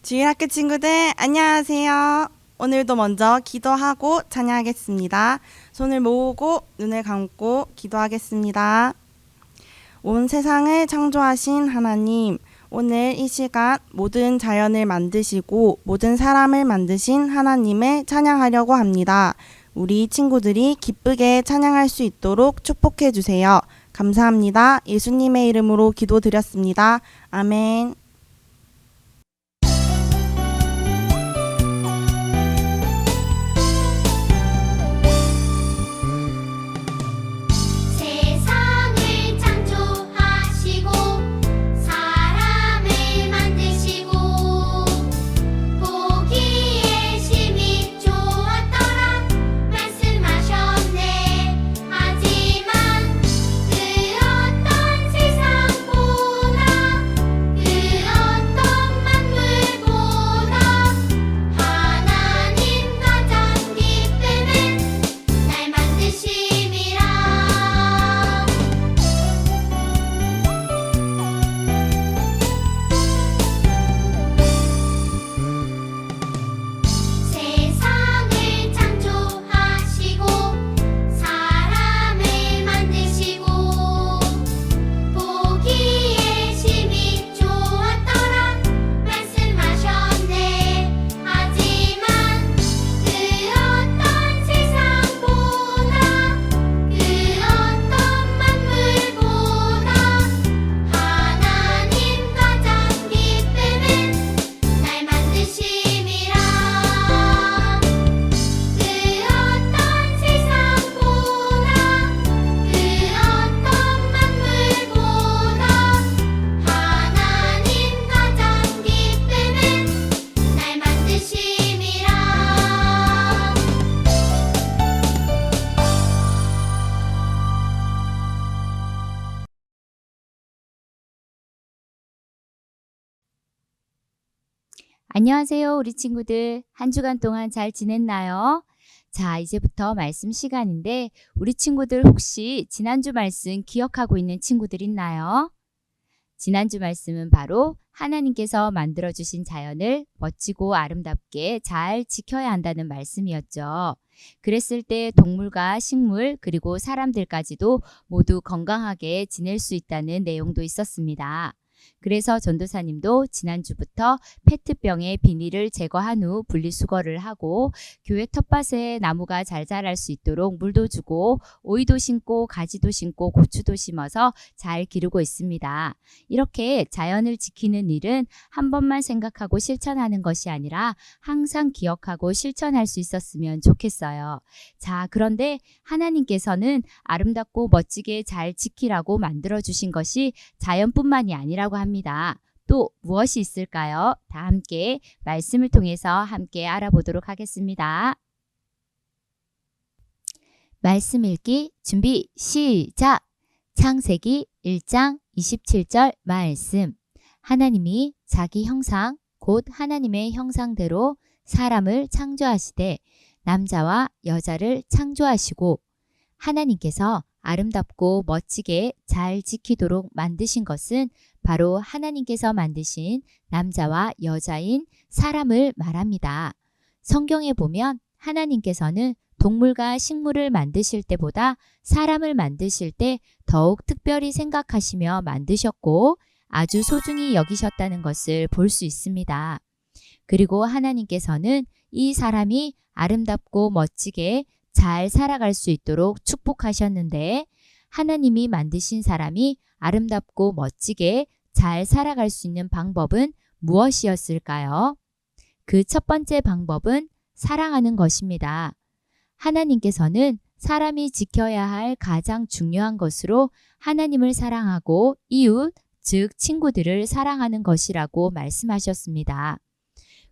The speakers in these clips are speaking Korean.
주일학교 친구들 안녕하세요. 오늘도 먼저 기도하고 찬양하겠습니다. 손을 모으고 눈을 감고 기도하겠습니다. 온 세상을 창조하신 하나님, 오늘 이 시간 모든 자연을 만드시고 모든 사람을 만드신 하나님을 찬양하려고 합니다. 우리 친구들이 기쁘게 찬양할 수 있도록 축복해 주세요. 감사합니다. 예수님의 이름으로 기도드렸습니다. 아멘. 세상을 창조하시고 사람을 만드시고 보기에 심히 좋았더라 말씀하셨네. 하지만 그 어떤 세상보다 그 어떤 만물보다 하나님 가장 기쁨은 날 만드심이라. 세상을 창조하시고 사람을 만드시고 보기에 심히 좋았더라 말씀하셨네. 하지만 그 어떤 세상보다 그 어떤 만물보다 하나님 가장 기쁨은 날 만드심이라. 그 어떤 세상보다 그 어떤 만물보다 하나님 가장 기쁨은 날 만드심이라. 안녕하세요, 우리 친구들. 한 주간 동안 잘 지냈나요? 자, 이제부터 말씀 시간인데 우리 친구들 혹시 지난주 말씀 기억하고 있는 친구들 있나요? 지난주 말씀은 바로 하나님께서 만들어주신 자연을 멋지고 아름답게 잘 지켜야 한다는 말씀이었죠. 그랬을 때 동물과 식물 그리고 사람들까지도 모두 건강하게 지낼 수 있다는 내용도 있었습니다. 그래서 전도사님도 지난주부터 페트병의 비닐을 제거한 후 분리수거를 하고 교회 텃밭에 나무가 잘 자랄 수 있도록 물도 주고 오이도 심고 가지도 심고 고추도 심어서 잘 기르고 있습니다. 이렇게 자연을 지키는 일은 한 번만 생각하고 실천하는 것이 아니라 항상 기억하고 실천할 수 있었으면 좋겠어요. 자, 그런데 하나님께서는 아름답고 멋지게 잘 지키라고 만들어주신 것이 자연뿐만이 아니라고 합니다. 또 무엇이 있을까요? 다 함께 말씀을 통해서 함께 알아보도록 하겠습니다. 말씀 읽기 준비 시작! 창세기 1장 27절 말씀. 하나님이 자기 형상 곧 하나님의 형상대로 사람을 창조하시되 남자와 여자를 창조하시고 하나님께서 아름답고 멋지게 잘 지키도록 만드신 것은 바로 하나님께서 만드신 남자와 여자인 사람을 말합니다. 성경에 보면 하나님께서는 동물과 식물을 만드실 때보다 사람을 만드실 때 더욱 특별히 생각하시며 만드셨고 아주 소중히 여기셨다는 것을 볼 수 있습니다. 그리고 하나님께서는 이 사람이 아름답고 멋지게 잘 살아갈 수 있도록 축복하셨는데 하나님이 만드신 사람이 아름답고 멋지게 잘 살아갈 수 있는 방법은 무엇이었을까요? 그 첫 번째 방법은 사랑하는 것입니다. 하나님께서는 사람이 지켜야 할 가장 중요한 것으로 하나님을 사랑하고 이웃, 즉 친구들을 사랑하는 것이라고 말씀하셨습니다.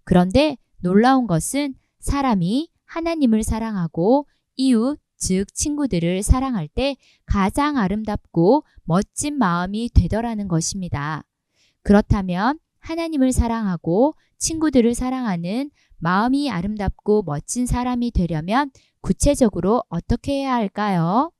그런데 놀라운 것은 사람이 하나님을 사랑하고 이웃, 즉 친구들을 사랑할 때 가장 아름답고 멋진 마음이 되더라는 것입니다. 그렇다면 하나님을 사랑하고 친구들을 사랑하는 마음이 아름답고 멋진 사람이 되려면 구체적으로 어떻게 해야 할까요?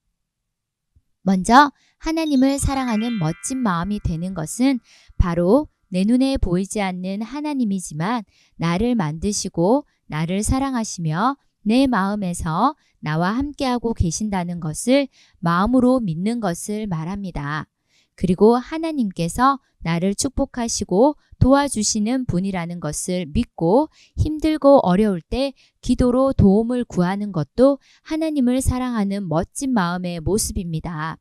먼저 하나님을 사랑하는 멋진 마음이 되는 것은 바로 내 눈에 보이지 않는 하나님이지만 나를 만드시고 나를 사랑하시며 내 마음에서 나와 함께하고 계신다는 것을 마음으로 믿는 것을 말합니다. 그리고 하나님께서 나를 축복하시고 도와주시는 분이라는 것을 믿고 힘들고 어려울 때 기도로 도움을 구하는 것도 하나님을 사랑하는 멋진 마음의 모습입니다.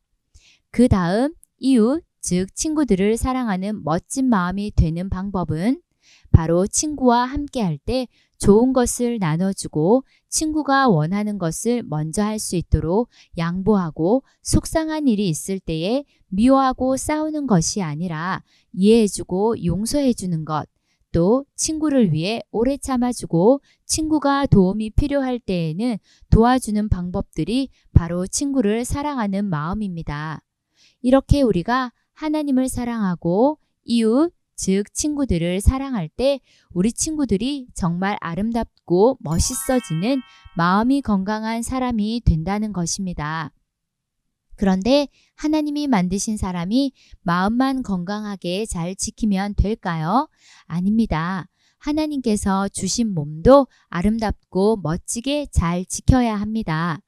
그 다음 이웃, 즉 친구들을 사랑하는 멋진 마음이 되는 방법은 바로 친구와 함께할 때 좋은 것을 나눠주고 친구가 원하는 것을 먼저 할 수 있도록 양보하고 속상한 일이 있을 때에 미워하고 싸우는 것이 아니라 이해해주고 용서해주는 것, 또 친구를 위해 오래 참아주고 친구가 도움이 필요할 때에는 도와주는 방법들이 바로 친구를 사랑하는 마음입니다. 이렇게 우리가 하나님을 사랑하고 이웃, 즉 친구들을 사랑할 때 우리 친구들이 정말 아름답고 멋있어지는 마음이 건강한 사람이 된다는 것입니다. 그런데 하나님이 만드신 사람이 마음만 건강하게 잘 지키면 될까요? 아닙니다. 하나님께서 주신 몸도 아름답고 멋지게 잘 지켜야 합니다.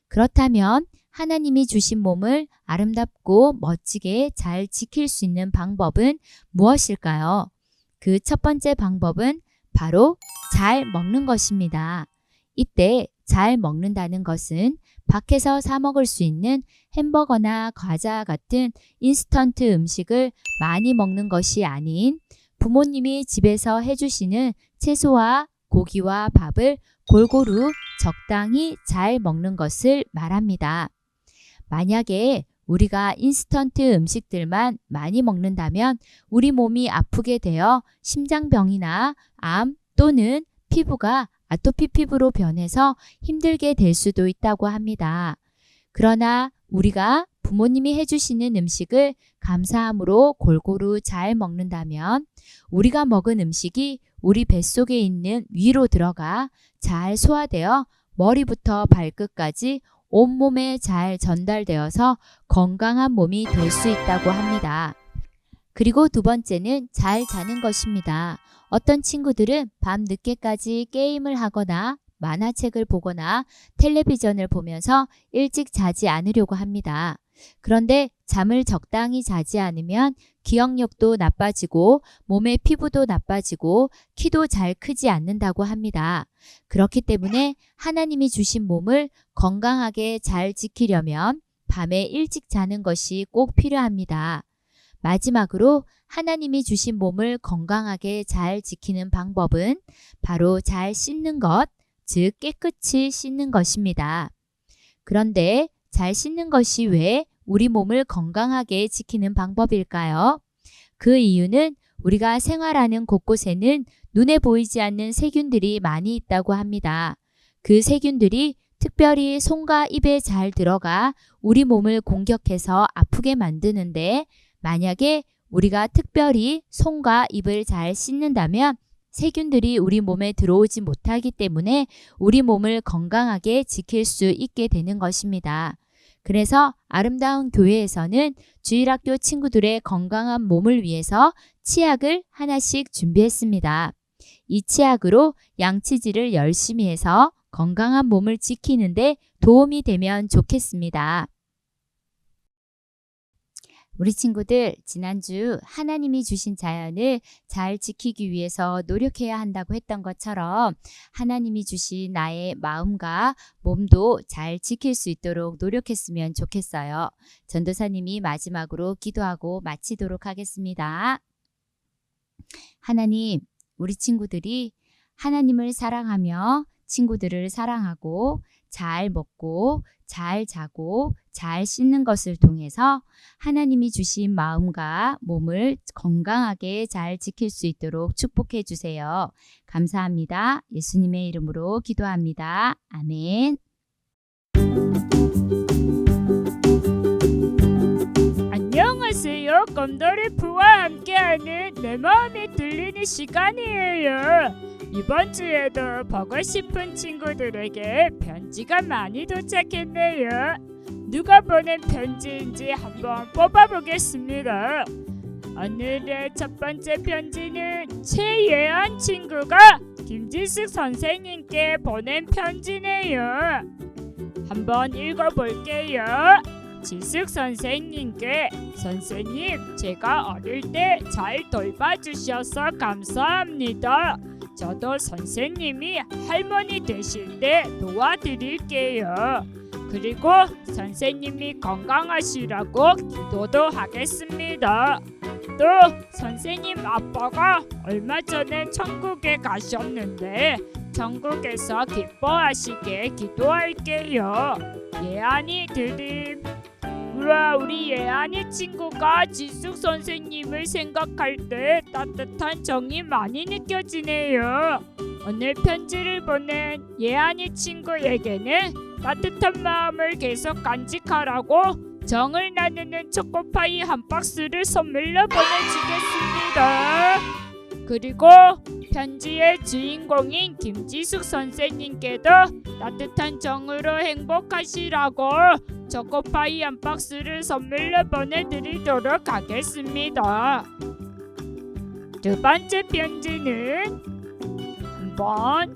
그렇다면 하나님이 주신 몸을 아름답고 멋지게 잘 지킬 수 있는 방법은 무엇일까요? 그 첫 번째 방법은 바로 잘 먹는 것입니다. 이때 잘 먹는다는 것은 밖에서 사 먹을 수 있는 햄버거나 과자 같은 인스턴트 음식을 많이 먹는 것이 아닌 부모님이 집에서 해주시는 채소와 고기와 밥을 골고루 적당히 잘 먹는 것을 말합니다. 만약에 우리가 인스턴트 음식들만 많이 먹는다면 우리 몸이 아프게 되어 심장병이나 암 또는 피부가 아토피 피부로 변해서 힘들게 될 수도 있다고 합니다. 그러나 우리가 부모님이 해주시는 음식을 감사함으로 골고루 잘 먹는다면 우리가 먹은 음식이 우리 뱃속에 있는 위로 들어가 잘 소화되어 머리부터 발끝까지 온몸에 잘 전달되어서 건강한 몸이 될 수 있다고 합니다. 그리고 두 번째는 잘 자는 것입니다. 어떤 친구들은 밤 늦게까지 게임을 하거나 만화책을 보거나 텔레비전을 보면서 일찍 자지 않으려고 합니다. 그런데 잠을 적당히 자지 않으면 기억력도 나빠지고 몸의 피부도 나빠지고 키도 잘 크지 않는다고 합니다. 그렇기 때문에 하나님이 주신 몸을 건강하게 잘 지키려면 밤에 일찍 자는 것이 꼭 필요합니다. 마지막으로 하나님이 주신 몸을 건강하게 잘 지키는 방법은 바로 잘 씻는 것, 즉 깨끗이 씻는 것입니다. 그런데 잘 씻는 것이 왜 우리 몸을 건강하게 지키는 방법일까요? 그 이유는 우리가 생활하는 곳곳에는 눈에 보이지 않는 세균들이 많이 있다고 합니다. 그 세균들이 특별히 손과 입에 잘 들어가 우리 몸을 공격해서 아프게 만드는데 만약에 우리가 특별히 손과 입을 잘 씻는다면 세균들이 우리 몸에 들어오지 못하기 때문에 우리 몸을 건강하게 지킬 수 있게 되는 것입니다. 그래서 아름다운 교회에서는 주일학교 친구들의 건강한 몸을 위해서 치약을 하나씩 준비했습니다. 이 치약으로 양치질을 열심히 해서 건강한 몸을 지키는데 도움이 되면 좋겠습니다. 우리 친구들, 지난주 하나님이 주신 자연을 잘 지키기 위해서 노력해야 한다고 했던 것처럼 하나님이 주신 나의 마음과 몸도 잘 지킬 수 있도록 노력했으면 좋겠어요. 전도사님이 마지막으로 기도하고 마치도록 하겠습니다. 하나님, 우리 친구들이 하나님을 사랑하며 친구들을 사랑하고 잘 먹고 잘 자고 잘 씻는 것을 통해서 하나님이 주신 마음과 몸을 건강하게 잘 지킬 수 있도록 축복해 주세요. 감사합니다. 예수님의 이름으로 기도합니다. 아멘. 안녕하세요. 껌더리프와 함께하는 내 마음이 들리는 시간이에요. 이번 주에도 보고 싶은 친구들에게 편지가 많이 도착했네요. 누가 보낸 편지인지 한번 뽑아보겠습니다. 오늘의 첫 번째 편지는 최예한 친구가 김지숙 선생님께 보낸 편지네요. 한번 읽어볼게요. 지숙 선생님께 선생님, 제가 어릴 때 잘 돌봐주셔서 감사합니다. 저도 선생님이 할머니 되실 때 도와드릴게요. 그리고 선생님이 건강하시라고 기도도 하겠습니다. 또 선생님 아빠가 얼마 전에 천국에 가셨는데 천국에서 기뻐하시게 기도할게요. 예안이 드림. 우와, 우리 예안이 친구가 지숙 선생님을 생각할 때 따뜻한 정이 많이 느껴지네요. 오늘 편지를 보낸 예안이 친구에게는 따뜻한 마음을 계속 간직하라고 정을 나누는 초코파이 한 박스를 선물로 보내주겠습니다. 그리고 편지의 주인공인 김지숙 선생님께도 따뜻한 정으로 행복하시라고 초코파이 한 박스를 선물로 보내드리도록 하겠습니다. 두 번째 편지는 한번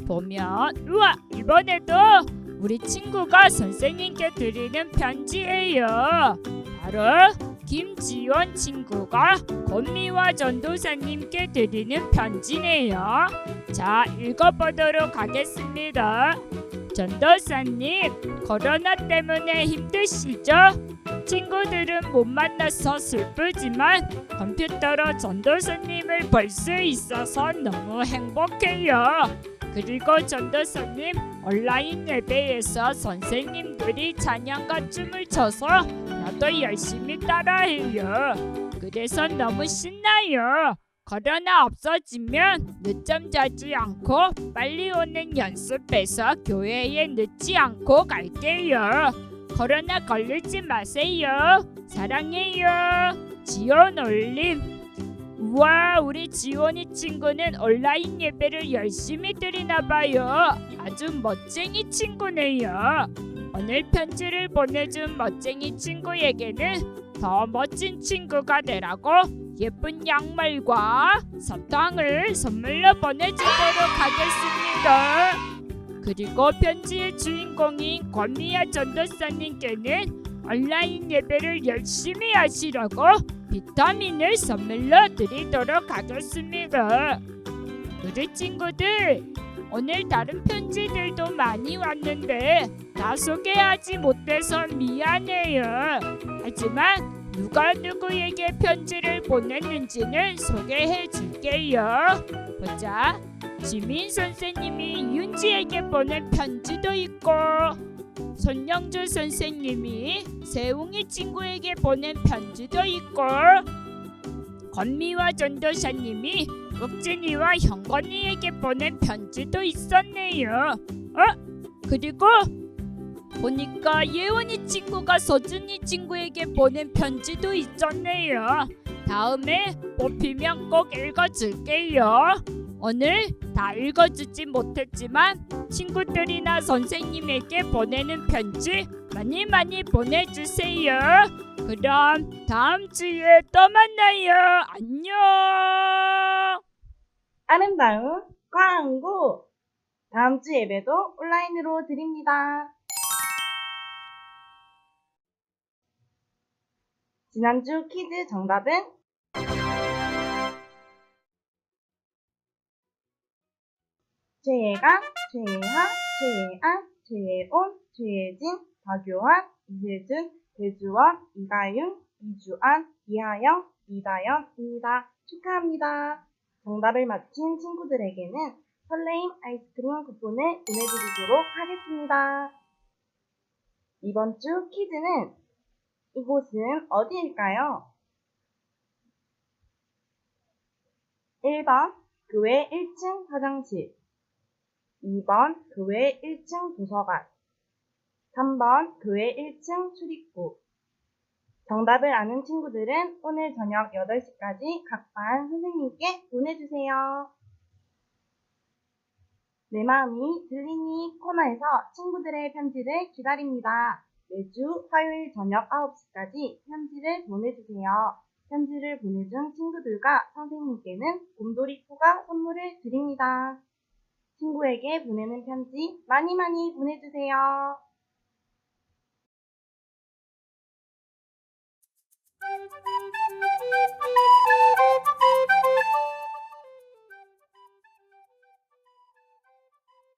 보면, 우와, 이번에도 우리 친구가 선생님께 드리는 편지예요. 바로 김지원 친구가 권미화 전도사님께 드리는 편지네요. 자, 읽어보도록 하겠습니다. 전도사님, 코로나 때문에 힘드시죠? 친구들은 못 만나서 슬프지만 컴퓨터로 전도사님을 볼 수 있어서 너무 행복해요. 그리고 전도사님, 온라인 예배에서 선생님들이 찬양과 춤을 춰서 나도 열심히 따라해요. 그래서 너무 신나요. 코로나 없어지면 늦잠 자지 않고 빨리 오는 연습해서 교회에 늦지 않고 갈게요. 코로나 걸리지 마세요. 사랑해요. 지원 올림. 우와, 우리 지원이 친구는 온라인 예배를 열심히 드리나봐요. 아주 멋쟁이 친구네요. 오늘 편지를 보내준 멋쟁이 친구에게는 더 멋진 친구가 되라고 예쁜 양말과 사탕을 선물로 보내주도록 하겠습니다. 그리고 편지의 주인공인 권미아 전도사님께는 온라인 예배를 열심히 하시라고 비타민을 선물로 드리도록 하겠습니다. 우리 친구들, 오늘 다른 편지들도 많이 왔는데 다 소개하지 못해서 미안해요. 하지만 누가 누구에게 편지를 보냈는지는 소개해 줄게요. 보자. 지민 선생님이 윤지에게 보낸 편지도 있고, 손영주 선생님이 세웅이 친구에게 보낸 편지도 있고, 권미화 전도사님이 옥진이와 형건이에게 보낸 편지도 있었네요. 그리고 보니까 예원이 친구가 서준이 친구에게 보낸 편지도 있었네요. 다음에 뽑히면 꼭 읽어줄게요. 오늘 다 읽어주지 못했지만 친구들이나 선생님에게 보내는 편지 많이 많이 보내주세요. 그럼 다음 주에 또 만나요. 안녕. 아름다운 광고! 다음 주 예배도 온라인으로 드립니다. 지난주 퀴즈 정답은 최예가, 최예하, 최예안, 최예온, 최예진, 박요한, 이혜준, 배주원, 이가윤, 이주안, 이하영, 이다연입니다. 축하합니다. 정답을 맞힌 친구들에게는 설레임 아이스크림 쿠폰을 보내드리도록 하겠습니다. 이번 주 퀴즈는 이곳은 어디일까요? 1번 교회 1층 화장실, 2번 교회 1층 도서관, 3번 교회 1층 출입구. 정답을 아는 친구들은 오늘 저녁 8시까지 각 반 선생님께 보내주세요. 내 마음이 들리니 코너에서 친구들의 편지를 기다립니다. 매주 화요일 저녁 9시까지 편지를 보내주세요. 편지를 보내준 친구들과 선생님께는 곰돌이푸가 선물을 드립니다. 친구에게 보내는 편지 많이 많이 보내주세요.